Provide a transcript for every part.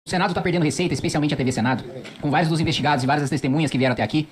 O Senado está perdendo receita, especialmente a TV Senado, com vários dos investigados e várias das testemunhas que vieram até aqui,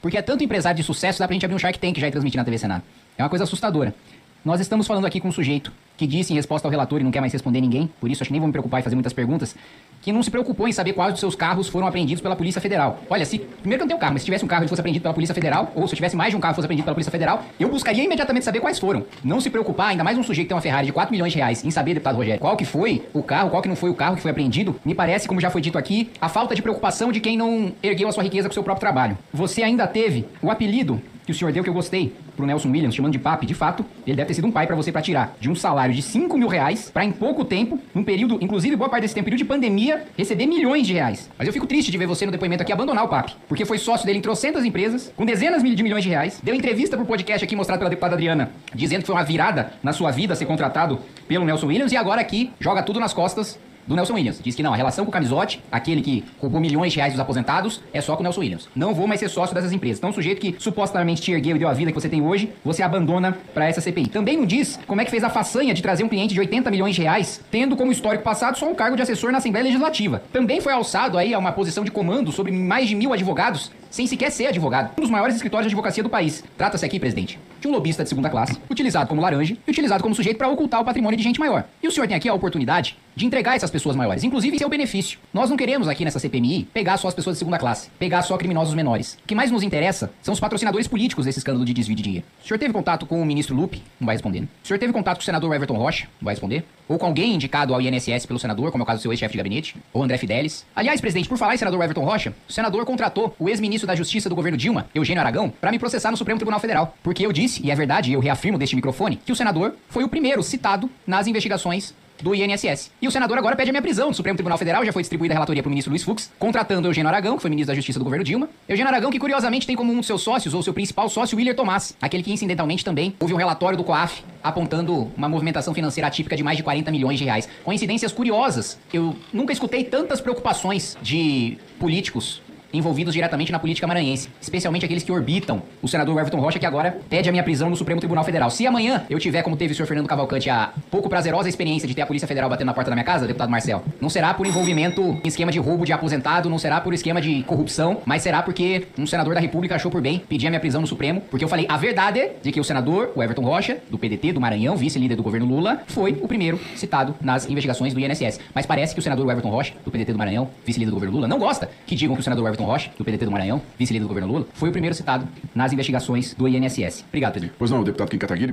porque é tanto empresário de sucesso, dá pra gente abrir um Shark Tank já e transmitir na TV Senado. É uma coisa assustadora. Nós estamos falando aqui com um sujeito que disse em resposta ao relator e não quer mais responder ninguém, por isso acho que nem vou me preocupar em fazer muitas perguntas, que não se preocupou em saber quais dos seus carros foram apreendidos pela Polícia Federal. Olha, primeiro que eu não tenho carro, mas se tivesse um carro e ele fosse apreendido pela Polícia Federal, ou se eu tivesse mais de um carro e fosse apreendido pela Polícia Federal, eu buscaria imediatamente saber quais foram. Não se preocupar, ainda mais um sujeito que tem uma Ferrari de 4 milhões de reais, em saber, deputado Rogério, qual que foi o carro, qual que não foi o carro que foi apreendido, me parece, como já foi dito aqui, a falta de preocupação de quem não ergueu a sua riqueza com o seu próprio trabalho. Você ainda teve o apelido que o senhor deu, que eu gostei, pro Nelson Williams, chamando de papi. De fato, ele deve ter sido um pai pra você pra tirar de um salário de 5 mil reais pra em pouco tempo, num período, inclusive boa parte desse tempo, período de pandemia, receber milhões de reais. Mas eu fico triste de ver você no depoimento aqui abandonar o papi, porque foi sócio dele em trocentas empresas, com dezenas de milhões de reais, deu entrevista pro podcast aqui mostrado pela deputada Adriana, dizendo que foi uma virada na sua vida ser contratado pelo Nelson Williams, e agora aqui joga tudo nas costas do Nelson Williams. Diz que não, a relação com o Camisote, aquele que roubou milhões de reais dos aposentados, é só com o Nelson Williams. Não vou mais ser sócio dessas empresas. Então, o sujeito que supostamente te ergueu e deu a vida que você tem hoje, você abandona pra essa CPI. Também não diz como é que fez a façanha de trazer um cliente de 80 milhões de reais, tendo como histórico passado só um cargo de assessor na Assembleia Legislativa. Também foi alçado aí a uma posição de comando sobre mais de 1.000 advogados, sem sequer ser advogado. Um dos maiores escritórios de advocacia do país. Trata-se aqui, presidente, de um lobista de segunda classe, utilizado como laranja e utilizado como sujeito para ocultar o patrimônio de gente maior. E o senhor tem aqui a oportunidade de entregar essas pessoas maiores, inclusive em seu benefício. Nós não queremos aqui nessa CPMI pegar só as pessoas de segunda classe, pegar só criminosos menores. O que mais nos interessa são os patrocinadores políticos desse escândalo de desvio de dinheiro. O senhor teve contato com o ministro Lupe? Não vai responder. O senhor teve contato com o senador Everton Rocha? Não vai responder. Ou com alguém indicado ao INSS pelo senador, como é o caso do seu ex-chefe de gabinete, ou André Fidelis? Aliás, presidente, por falar em senador Everton Rocha, o senador contratou o ex-ministro da Justiça do governo Dilma, Eugênio Aragão, para me processar no Supremo Tribunal Federal. Porque eu disse, e é verdade, eu reafirmo deste microfone, que o senador foi o primeiro citado nas investigações do INSS. E o senador agora pede a minha prisão no Supremo Tribunal Federal, já foi distribuída a relatoria pro ministro Luiz Fux, contratando Eugênio Aragão, que foi ministro da Justiça do governo Dilma. Eugênio Aragão, que curiosamente tem como um dos seus sócios, ou seu principal sócio, Willer Tomás, aquele que incidentalmente também houve um relatório do COAF apontando uma movimentação financeira atípica de mais de 40 milhões de reais. Coincidências curiosas. Eu nunca escutei tantas preocupações de políticos envolvidos diretamente na política maranhense, especialmente aqueles que orbitam o senador Everton Rocha, que agora pede a minha prisão no Supremo Tribunal Federal. Se amanhã eu tiver, como teve o senhor Fernando Cavalcante, a pouco prazerosa experiência de ter a Polícia Federal batendo na porta da minha casa, deputado Marcel, não será por envolvimento em esquema de roubo de aposentado, não será por esquema de corrupção, mas será porque um senador da República achou por bem pedir a minha prisão no Supremo, porque eu falei a verdade de que o senador, o Everton Rocha, do PDT, do Maranhão, vice-líder do governo Lula, foi o primeiro citado nas investigações do INSS. Mas parece que o senador Everton Rocha, do PDT do Maranhão, vice-líder do governo Lula, não gosta que digam que o senador Everton Rocha, do PDT do Maranhão, vice-líder do governo Lula, foi o primeiro citado nas investigações do INSS. Obrigado, presidente. Pois não, deputado Kim Kataguiri.